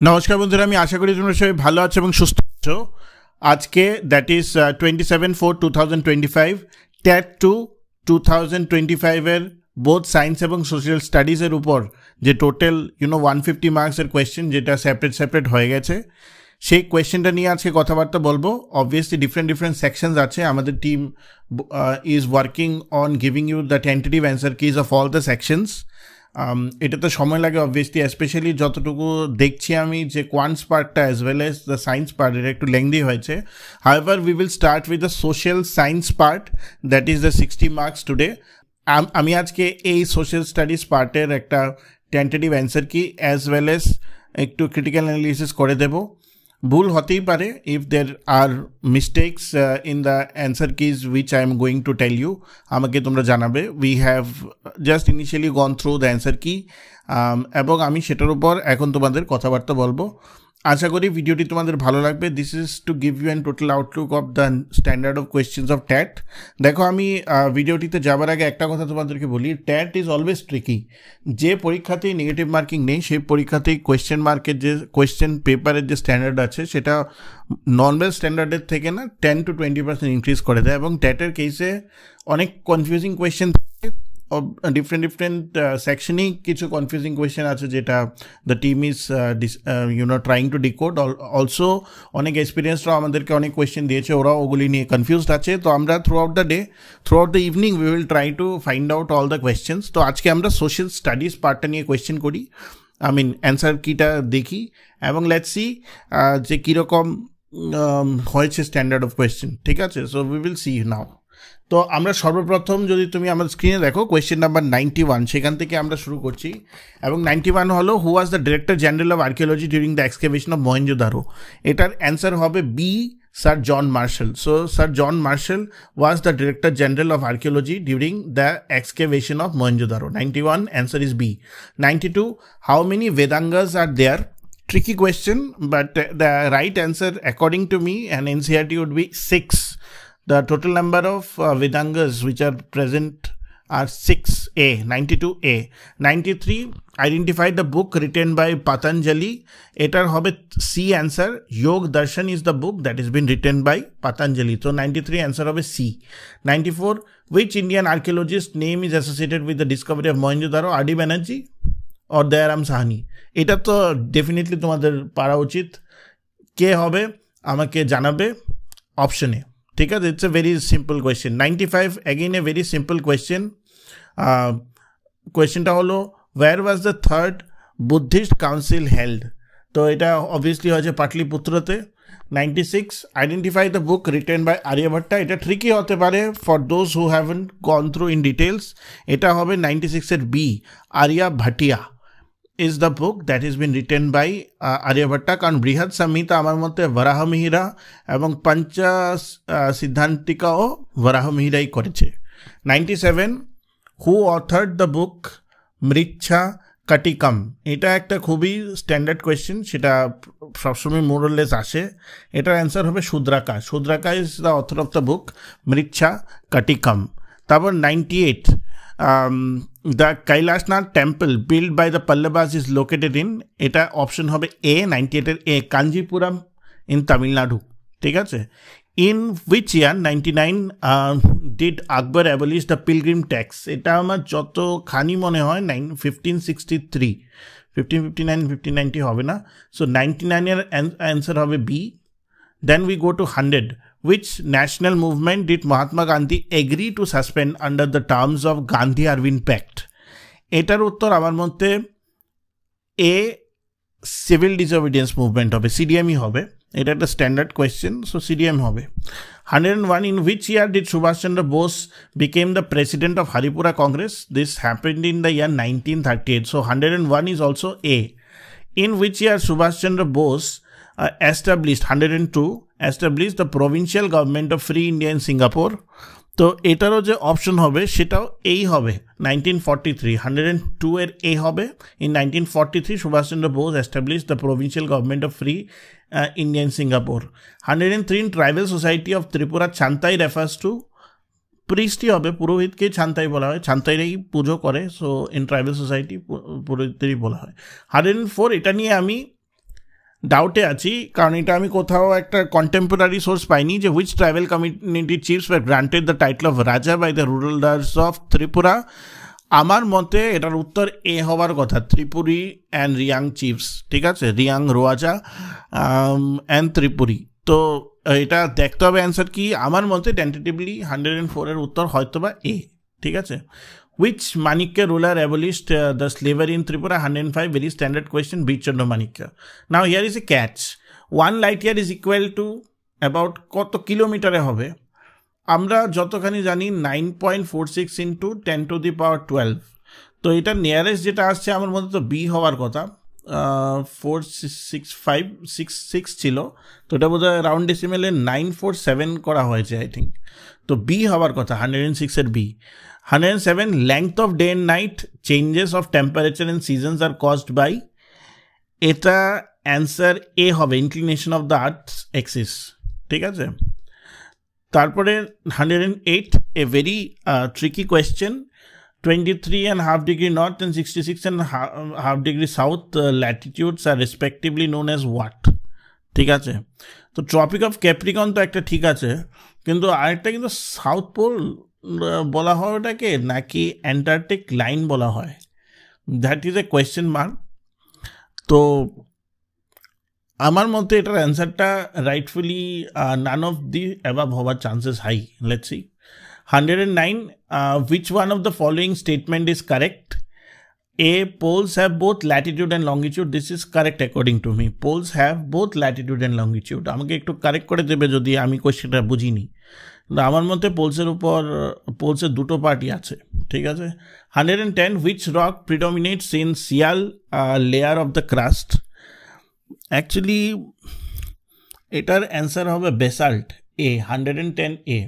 নমস্কার বন্ধুরা, আমি আশা করি তোমরা সবাই ভালো আছো এবং সুস্থ আছো। আজকে দ্যাট ইজ 27/4/2025 ট্যাট 2 2025 বোথ সায়েন্স এবং সোশ্যাল স্টাডিজের উপর যে টোটাল 150 মার্কসের কোয়েশ্চেন, যেটা সেপারেট হয়ে গেছে, সেই কোয়েশ্চেনটা নিয়ে আজকে কথাবার্তা বলবো। অবভিয়াসলি ডিফারেন্ট সেকশনস আছে। আমাদের team is working on giving you the tentative answer keys of all the sections. এটাতে সময় লাগে অবভিয়াসলি, স্পেশালি যতটুকু দেখছি আমি যে কোয়ান্টস পার্টটা as well as the science part এটা একটু লেংদি হয়েছে। However we will start with the social science part, that is the 60 marks today. আমি আজকে এই সোশ্যাল স্টাডিজ পার্টের একটা tentative answer key as well as একটু ক্রিটিক্যাল অ্যানালিসিস করে দেবো। ভুল হতেই পারে, if there are mistakes in the answer keys which I am going to tell you, আমাকে তোমরা জানাবে। We have just initially gone through the answer কি, এবং আমি সেটার উপর এখন তোমাদের কথাবার্তা বলবো। আশা করি ভিডিওটি তোমাদের ভালো লাগবে। This is to give you an total outlook of the standard of questions of TET. দেখো, আমি ভিডিওটিতে যাবার আগে একটা কথা তোমাদেরকে বলি, ট্যাট ইজ অলওয়েজ ট্রিকি। যে পরীক্ষাতেই নেগেটিভ মার্কিং নেই, সেই পরীক্ষাতেই কোয়েশ্চেন মার্কের যে কোয়েশ্চেন পেপারের যে স্ট্যান্ডার্ড আছে, সেটা নর্মাল স্ট্যান্ডার্ডের থেকে না 10 to 20% ইনক্রিজ করে দেয়। এবং ট্যাটের কেসে অনেক কনফিউজিং কোয়েশ্চেন থাকে, ডিফারেন্ট সেকশনেই কিছু কনফিউজিং কোয়েশ্চেন আছে যেটা the team is trying to decode. Also অনেক এক্সপিরিয়েন্সরাও আমাদেরকে অনেক কোয়েশ্চেন দিয়েছে, ওরাও ওগুলি নিয়ে কনফিউজড আছে। তো আমরা through out the evening we will try to find out all the questions. তো আজকে আমরা সোশ্যাল স্টাডিজ পার্টটা নিয়ে কোয়েশ্চেন করি, অ্যান্সার কিটা দেখি, এবং লেটস সি যে কীরকম হয়েছে স্ট্যান্ডার্ড অফ কোয়েশ্চেন। ঠিক আছে, so we will see now. তো আমরা সর্বপ্রথম, যদি তুমি আমার স্ক্রিনে দেখো, কোয়েশ্চেন নাম্বার 91, সেখান থেকে আমরা শুরু করছি। এবং 91 হলো, who was the director general of archaeology during the excavation of Mohenjodaro. এটার অ্যান্সার হবে B, sir John Marshall. So sir John Marshall was the director general of archaeology during the excavation of Mohenjodaro. 91 answer is B. 92, how many Vedangas are there? Tricky question, but the right answer according to me and NCERT would be 6. The total number of Vedangas which are present are 6A, 92A. 93, identify the book written by Patanjali. Etar hobe C answer. Yog Darshan is the book that has been written by Patanjali. So 93 answer hobe C. 94, which Indian archaeologist name is associated with the discovery of Mohenjo-daro? R.D. Banerjee or Dayaram Sahani? এটা তো definitely তোমাদের পারা উচিত। কে হবে আমাকে জানাবে অপশনে। ঠিক আছে, it's a very simple question. 95, again a very simple question. কোয়েশ্চেনটা হলো, where was the third Buddhist council held? তো এটা অবভিয়াসলি হয়েছে পাটলিপুত্রতে। 96, identify the book written by Aryabhatta. এটা ট্রিকি হতে পারে for those who haven't gone through in details. এটা হবে 96-এর B, Aryabhatiya is the book that has been written by Aryabhatta, কারণ বৃহৎ সংহিতা আমার মতে বরাহমিহিরা এবং পঞ্চা সিদ্ধান্তিকাও বরাহমিহিরাই করেছে। 97, হু অথার্ড দ্য বুক মৃচ্ছা কটিকম? এটা একটা খুবই স্ট্যান্ডার্ড কোয়েশ্চেন, সেটা সবসময় মোরলেস আসে। এটার অ্যান্সার হবে Shudraka. Shudraka is the author of the book Mrichchhakatikam. তারপর 98, the Kailashnath temple built by the Pallavas is located in? এটা অপশন হবে এ, 98-এর এ, কাঞ্জিপুরম ইন তামিলনাড়ু। ঠিক আছে। In which year 99 did Akbar abolish the pilgrim tax? এটা আমার যতখানি মনে হয় 1563, 1559, 1590 হবে না। সো 99-এর অ্যান্সার হবে B. Then we go to 100, which national movement did Mahatma Gandhi agree to suspend under the terms of Gandhi-Irvine Pact? এটার উত্তর আমার মধ্যে এ, সিভিল ডিসঅবিডিয়েন্স মুভমেন্ট হবে, সিডিএমই হবে। এটা একটা স্ট্যান্ডার্ড কোয়েশ্চেন, সো সিডিএম হবে। 101, in which year did Subhash Chandra Bose became the president of Haripura Congress? This happened in the year 1938. So 101 is also A. In which year Subhash Chandra Bose established 102 the provincial government of Free India in Singapore? তো এটারও যে option হবে সেটাও এই হবে, 1943। 102 এর এ হবে। In 1943 Subhash Chandra Bose establish the provincial government of free India in Singapore. 103, tribal society of Tripura Chhantai refers to? প্রিস্টই হবে, পুরোহিতকেই ছান্তাই বলা হয়, ছান্তাইরাই পুজো করে। সো ইন ট্রাইবাল সোসাইটি পুরোহিতদেরই বলা হয়। 104, এটা নিয়ে আমি ডাউটে আছি, কারণ এটা আমি কোথাও একটা কন্টেম্পোরারি সোর্স পাইনি যে which tribal community chiefs were granted the title of raja by the rulers of Tripura. আমার মতে এটার উত্তর এ হওয়ার কথা, ত্রিপুরি অ্যান্ড রিয়াং চিফস, ঠিক আছে, রিয়াং রোয়াজা অ্যান্ড ত্রিপুরি। তো এটা দেখতে হবে অ্যান্সার কি। আমার মতে টেন্টেটিভলি 104-এর উত্তর হয়তো বা এ, ঠিক আছে। Which Manikya ruler abolished the slavery in Tripura? 105, very standard question, Birchandra Manikya. Now here is a catch. 1 light year is equal to about কত কিলোমিটারে হবে? আমরা যতখানি জানি 9.46 into 10 to the power 12। তো এটা নিয়ারেস্ট যেটা আসছে আমার মধ্যে তো বি হওয়ার কথা। 46566 ছিল, তো এটা বোধহয় রাউন্ড ডেসিমেলে 947 করা হয়েছে আই থিঙ্ক। তো বি হওয়ার কথা, 106-এর B. 107, length of day and night, changes of temperature and seasons are caused by, এটা অ্যান্সার এ হবে, inclination of the earth's axis, ঠিক আছে। তারপরে 108, a very tricky question, 23.5 degree north and 66.5 degree south latitudes are respectively known as what? ঠিক আছে। তো tropic of Capricorn তো একটা ঠিক আছে, কিন্তু আরেকটা কিন্তু সাউথ পোল বলা হয় ওটাকে, নাকি অ্যান্টার্কটিক লাইন বলা হয়, that is a question mark. তো আমার মতে এটার অ্যান্সারটা rightfully none of the above হওয়ার chances high. Let's see. 109, which one of the following statement is correct? A, poles have both latitude and longitude. This is correct according to me. Poles have both latitude and longitude. আমাকে একটু correct করে দেবে যদি আমি কোয়েশ্চেনটা বুঝিনি। আমার মতে পোলসের দুটো পার্টি আছে, ঠিক আছে। 110, which rock predominates in Sial layer of the crust? Actually এটার অ্যান্সার হবে basalt, A, 110 A.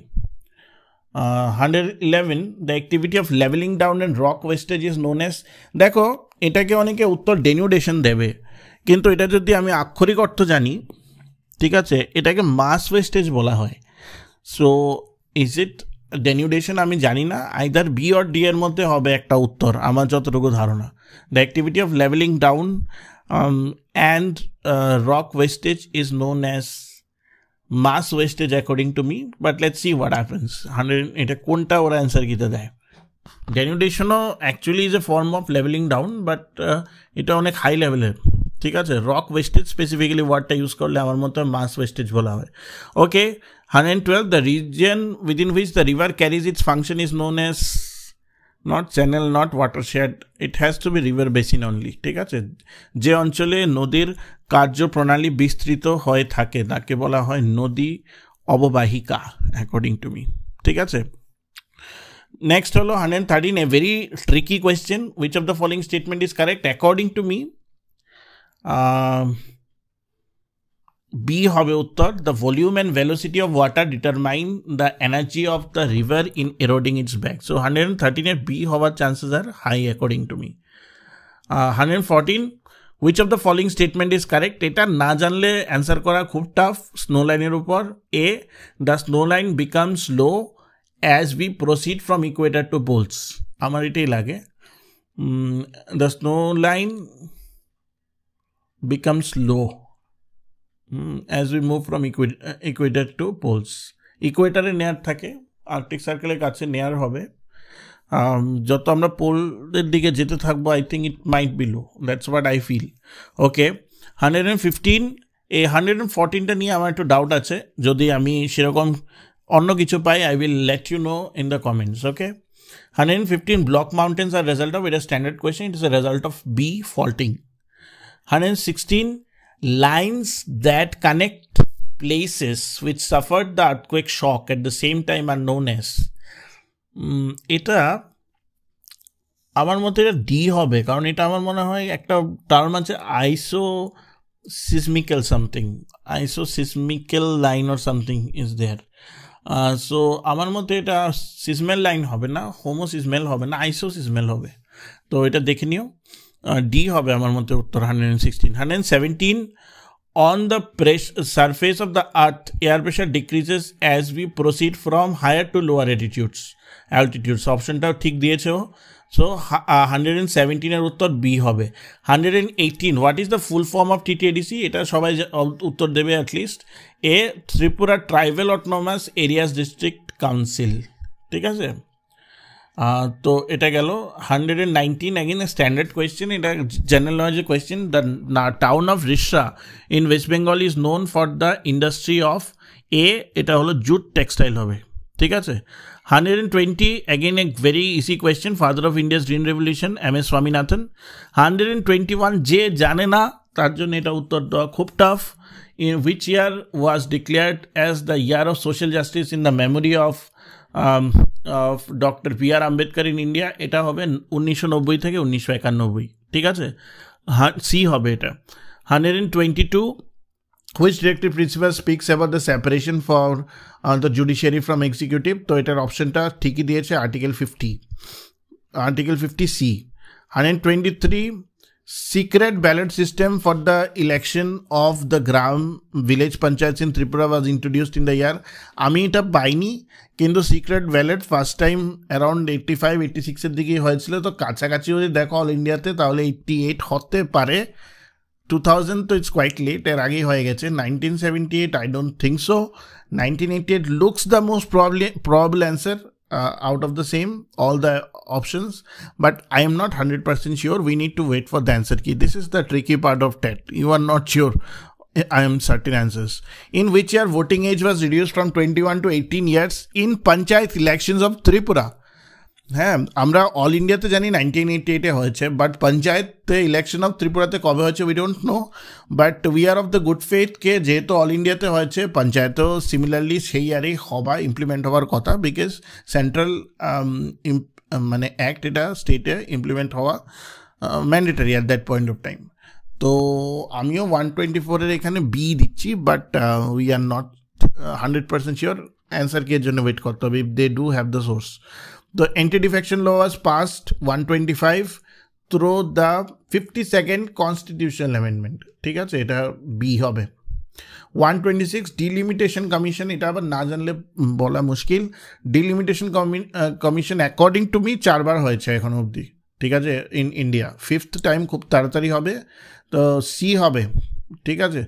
111, the activity of leveling down and rock wastage is known as, দেখো এটাকে অনেকে উত্তর ডেনিউডেশন দেবে, কিন্তু এটা যদি আমি আক্ষরিক অর্থ জানি, ঠিক আছে, এটাকে মাস ওয়েস্টেজ বলা হয়। সো ইজ ইট ডেনিউডেশন আমি জানি না, আইদার বি অর ডি এর মধ্যে হবে একটা উত্তর আমার যতটুকু ধারণা। The activity of leveling down and rock wastage is known as mass wastage according to me, but let's see what happens. 100 এটা কোনটা ওরা অ্যান্সার কিতে দেয়। ডেনিউডেশনও actually is a form of leveling down, but এটা অনেক হাই লেভেলের, ঠিক আছে। রক ওয়েস্টেজ স্পেসিফিক্যালি ওয়ার্ডটা ইউজ করলে আমার মতো মাস ওয়েস্টেজ বলা হয়। ওকে। 112, the region within which the river carries its function is known as, not channel, not watershed, it has to be river basin only, ঠিক আছে। যে অঞ্চলে নদীর কার্যপ্রণালী বিস্তৃত হয়ে থাকে তাকে বলা হয় নদী অববাহিকা অ্যাকর্ডিং টু মি, ঠিক আছে। নেক্সট হলো 113, a very tricky question, which of the following statement is correct according to me? B হবে উত্তর, the volume and velocity of water determine the energy of the river in eroding its back. So 113-এর B হওয়ার chances R high according to me. 114, which of the following statement is correct? এটা না জানলে answer করা খুব tough snow লাইনের উপর। A, the snow line becomes low as we proceed from equator to poles, আমার এটাই লাগে। The snow line becomes low as we move from equator to poles. ইকুয়েটারে নেয়ার থাকে, আর্কটিক সার্কেলের কাছে নেয়ার হবে। যত আমরা পোলের দিকে যেতে থাকবো I think it might be low, that's what I feel. Okay. 115, এই 114টা নিয়ে আমার একটু ডাউট আছে, যদি আমি সেরকম অন্য কিছু পাই I will let you know in the comments. Okay. 115, block mountains are result of, এটা standard question, it is a result of B, faulting. 116, lines that connect places which suffered the earthquake shock at the same time are known as, এটা আমার মতে এটা D হবে, কারণ এটা আমার মনে হয় একটা টার্ম আছে isoseismical something, isoseismical line or something is there. So আমার মতে এটা সিসমেল লাইন হবে না, হোমোসিসমেল হবে না, আইসোসিসমেল হবে। তো এটা দেখে নিও, ডি হবে আমার মতে উত্তর 116। 117, on the surface of the earth air pressure decreases as we proceed from higher to lower altitudes. অপশনটাও ঠিক দিয়েছে, So 117 এর উত্তর বি হবে। 118 what is the full form of TTADC, এটা সবাই উত্তর দেবে at least. A Tripura tribal autonomous areas district council, ঠিক আছে। তো এটা গেল। 119 অ্যাগেন স্ট্যান্ডার্ড কোয়েশ্চেন, এটা জেনারেল নলেজের question. The town of Rishra in West Bengal is known for the industry of A, এটা হলো জুট টেক্সটাইল হবে, ঠিক আছে। 120 again a very easy question, father of India's green revolution MS Swaminathan. 121 যে জানে না তার জন্য এটা উত্তর দেওয়া খুব tough. In which year was declared as the year of social justice in the memory of Dr. B.R. Ambedkar in India? এটা হবে 1990 থেকে 1991, ঠিক আছে। সি হবে এটা। 122 which directive principle speaks about the separation for the judiciary from executive? তো এটার অপশনটা ঠিকই দিয়েছে, article 50, article 50C। 123 secret ballot system for the election of the gram village panchayats in Tripura was introduced in the year, আমি এটা পাইনি, কিন্তু secret ballot first time around 85-86 এর দিকে হয়েছিল। তো কাছাকাছি যদি দেখো অল ইন্ডিয়াতে তাহলে 88 হতে পারে। 2000 তো ইটস কোয়াইট লেট, এর আগেই হয়ে গেছে। 1978 I don't think so. 1988 looks the most probable answer out of the same, all the options, but I am not 100% sure. We need to wait for the answer key. This is the tricky part of TET. You are not sure. I am certain answers. In which year voting age was reduced from 21 to 18 years in panchayat elections of Tripura? হ্যাঁ, আমরা all ইন্ডিয়াতে জানি 1988 হয়েছে, but panchayat election of ত্রিপুরাতে কবে হয়েছে we don't know. But we are of the good faith কে যেহেতু অল ইন্ডিয়াতে হয়েছে, পঞ্চায়েতেও সিমিলারলি সেই ইয়ারেই ইমপ্লিমেন্ট হওয়ার কথা, বিকজ সেন্ট্রাল মানে অ্যাক্ট এটা স্টেটে ইমপ্লিমেন্ট হওয়া mandatory at that point of time. তো আমিও 124 এখানে বি দিচ্ছি, but we are not 100% sure. Answer key এর জন্য ওয়েট করতে হবে, if they do have the source. The anti-defection law was passed 125 through the 52nd constitutional amendment, ঠিক আছে, এটা বি হবে। 126 ডিলিমিটেশন কমিশন, এটা আবার না জানলে বলা মুশকিল। Delimitation commission according to me 4 বার হয়েছে এখন অবধি, ঠিক আছে, ইন ইন্ডিয়া। 5th টাইম খুব তাড়াতাড়ি হবে, তো সি হবে, ঠিক আছে।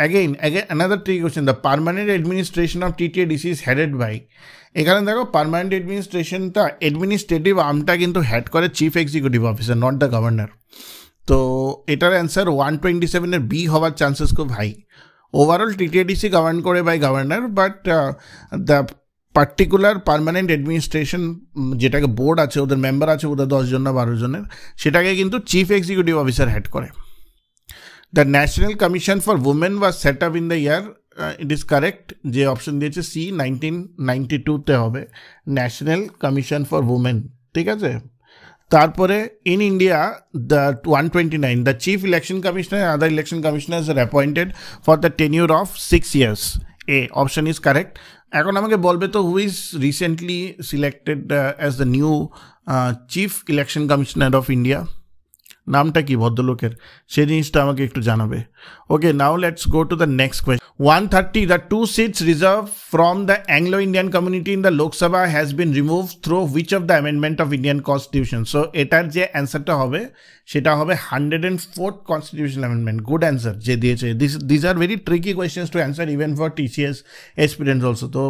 Again another tricky question, the permanent administration of TTADC is headed by, এখানে দেখো পার্মানেন্ট অ্যাডমিনিস্ট্রেশনটা অ্যাডমিনিস্ট্রেটিভ আর্মটা কিন্তু হেড করে chief executive officer, not the governor. তো এটার অ্যান্সার 127 বি হওয়ার চান্সেস খুব হাই। ওভারঅল টিটিএডিসি গভর্ন করে by governor, but the particular permanent administration যেটাকে বোর্ড আছে, ওদের মেম্বার আছে ওদের 10 জন না 12 জনের, সেটাকে কিন্তু চিফ এক্সিকিউটিভ অফিসার হেড করে। The national commission for women was set up in the year, it is correct, যে অপশন দিয়েছে সি 1992-তে হবে ন্যাশনাল কমিশন ফর উমেন, ঠিক আছে। তারপরে in India the 129 the chief election commissioner and other election commissioners are appointed for the tenure of 6 years, A option is correct. এখন আমাকে বলবে তো who is recently selected as the new chief election commissioner of India, নামটা কি ভদ্রলোকের, সেই জিনিসটা আমাকে একটু জানাবে। Okay, now let's go to the next question. 130 the 2 seats reserve from the Anglo Indian community in the Lok Sabha has been remove through which of the amendment of Indian constitution? So এটার যে অ্যান্সারটা হবে সেটা হবে 104th constitutional amendment. Good answer যে দিয়েছে। This are very tricky questions to answer even for TCS experience also. তো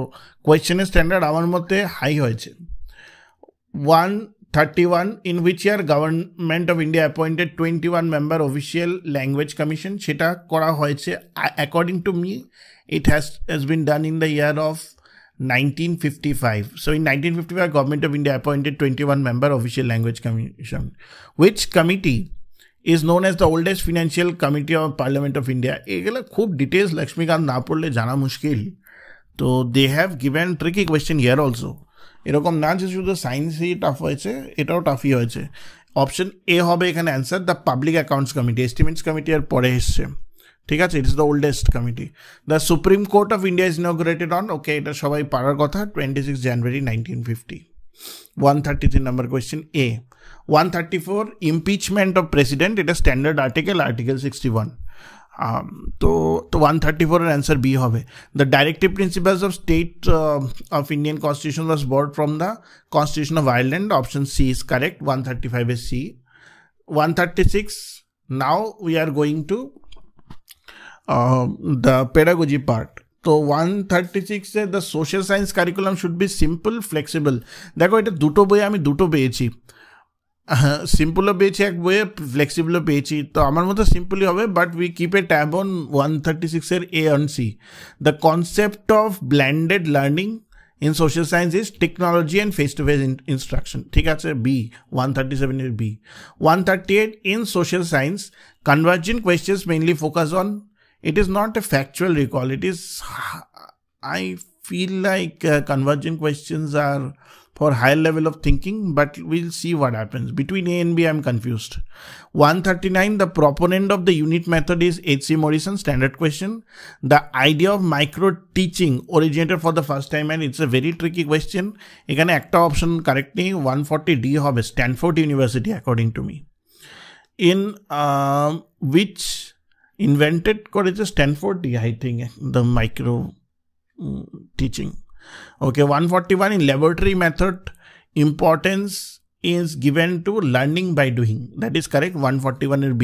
কোয়েশ্চেনের standard আমার মতে হাই হয়েছে। 131 in which year government of India appointed 21 member official language commission? সেটা করা হয়েছে according to me it has been done in the year of 1955. So in 1955 government of India appointed 21 member official language commission. Which committee is known as the oldest financial committee of Parliament of India? এগুলো খুব details Laxmikant না পড়লে জানা মুশকিল। তো they have given tricky question here also. এরকম না যে শুধু সায়েন্সই টাফ হয়েছে, এটাও টাফই হয়েছে। অপশন এ হবে এখানে answer, the public accounts committee. Estimates committee আর পরে এসছে, ঠিক আছে, it's the oldest committee. The supreme court of India is inaugurated on, okay, এটা সবাই পারার কথা, 26 January 1950। 133 number question A. 134 impeachment of president, এটা স্ট্যান্ডার্ড আর্টিকেল 61। তো 134 এর অ্যান্সার বি হবে। The directive principles of state of Indian constitution was borrowed from the constitution of Ireland, option C is correct, 135 is C. 136, now we are going to the pedagogy part. তো 136 A the social science curriculum should be simple flexible. দেখো এটা দুটো বই আমি দুটো পেয়েছি, সিম্পলও পেয়েছি এক বইয়ে, ফ্লেক্সিবলও পেয়েছি, তো আমার মতো সিম্পলই হবে, but we keep a tab on 136 এর A and C. The concept of blended learning in social science is technology and face to face instruction, ঠিক আছে, বি, 137 এর B. 138, in social science convergent questions mainly focus on, it is not a factual recall, it is, I feel like convergent questions are for higher level of thinking, but we'll see what happens. Between A and B, I'm confused. 139, the proponent of the unit method is H.C. Morrison, standard question. The idea of micro teaching originated for the first time, and it's a very tricky question. এখানে একটা option correct নেই, 140D হবে, Stanford University according to me. In which invented করেছে Stanford, I think, the micro teaching. Okay, 141, in laboratory method importance is given to learning by doing, that is correct, 141 এর B.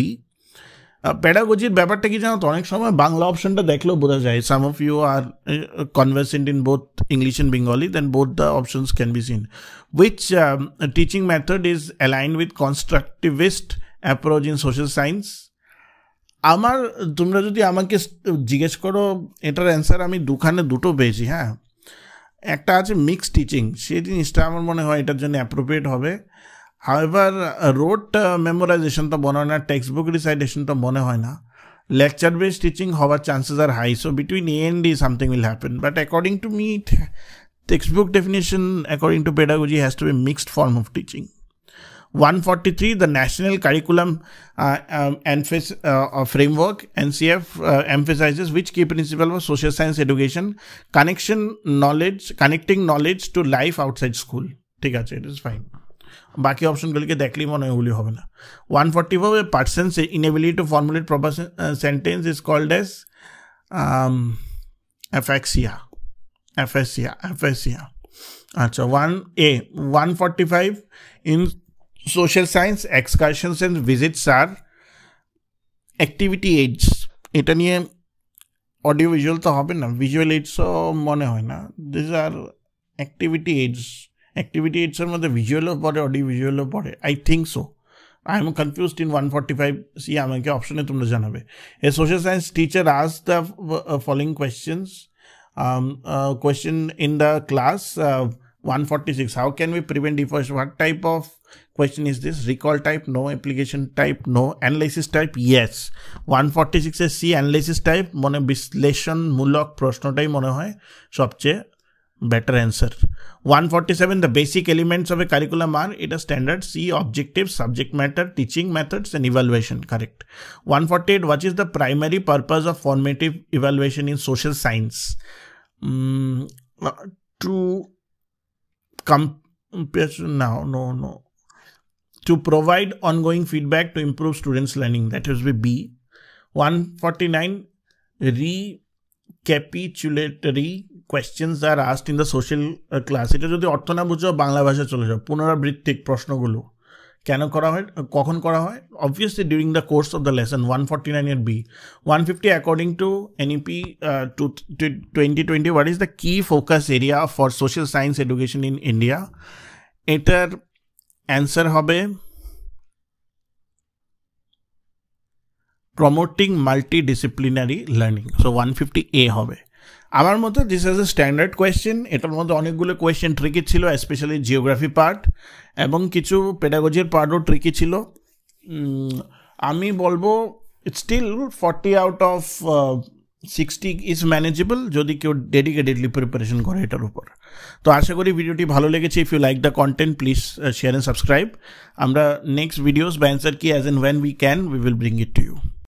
পেডাগজির ব্যাপারটা কি জানো তো, অনেক সময় বাংলা অপশনটা দেখলেও বোঝা যায়, some of you are conversant in both English and Bengali, then both the options can be seen. Which teaching method is aligned with constructivist approach in social science? আমার, তোমরা যদি আমাকে জিজ্ঞেস করো এটার অ্যান্সার আমি দুটো পেয়েছি, হ্যাঁ, একটা আছে মিক্সড টিচিং, সেই জিনিসটা আমার মনে হয় এটার জন্য অ্যাপ্রোপ্রিয়েট হবে। হাউএভার রোড মেমোরাইজেশন তো মনে হয় না, টেক্সট বুক রিসাইটেশন তো মনে হয় না, লেকচার বেসড টিচিং হওয়ার chances R high, so between A and D something will happen, but according to me textbook definition according to pedagogy has to be mixed form of teaching. 143, the National Curriculum Framework, NCF, emphasizes which key principle of social science education? Connecting knowledge to life outside school. ঠিক আছে, it is fine. বাকি অপশনগুলিকে দেখলেই মনে হয় ওগুলি হবে না। 144, a person's inability to formulate proper sentence is called as aphasia. আচ্ছা, 145, in social science excursions and visits are activity aids. এটা নিয়ে অডিও ভিজুয়াল তো হবে না, ভিজুয়াল এইডসও মনে হয় না, this are activity aids. Activity এইডসের মধ্যে ভিজুয়ালও পড়ে, অডিও ভিজুয়ালও পড়ে, I think so, I am confused in 145 C, আমাকে অপশনে তোমরা জানাবে। এ সোশ্যাল সায়েন্স টিচার আস the following questions, question in the class. 146, how can we prevent deforestation? What type of question is this? Recall type? No. Application type? No. Analysis type? Yes. 146 is C, analysis type. মনে বিশ্লেষণমূলক প্রশ্নটাই মনে হয় সবচেয়ে better answer. 147, the basic elements of a curriculum are, it is standard, C, objectives, subject matter, teaching methods and evaluation, correct. 148, what is the primary purpose of formative evaluation in social science? To to provide ongoing feedback to improve students' learning, that is B. 149, recapitulatory questions are asked in the social class. এটা যদি অর্থ না বুঝো বাংলা ভাষা চলে যাও, পুনরাবৃত্তিক প্রশ্নগুলো কেন করা হয়, কখন করা হয়? Obviously during the course of the lesson. 149 এর B. 150, according to NEP 2020, what is the key focus area for social science education in India? এটার অ্যান্সার হবে promoting multidisciplinary learning. So 150A হবে আমার মতে। This is a standard question, এটার মধ্যে অনেকগুলো question tricky ছিল, স্পেশালি জিওগ্রাফি পার্ট এবং কিছু পেডাগজির পার্টও ট্রিকি ছিল। আমি বলবো it's still 40 out of 60 is manageable যদি কেউ ডেডিকেটেডলি প্রিপারেশন করে এটার উপর। তো আশা করি ভিডিওটি ভালো লেগেছে। If you like the content please share and subscribe. আমরা নেক্সট ভিডিওস বা answer key as and when we can we will bring it to you.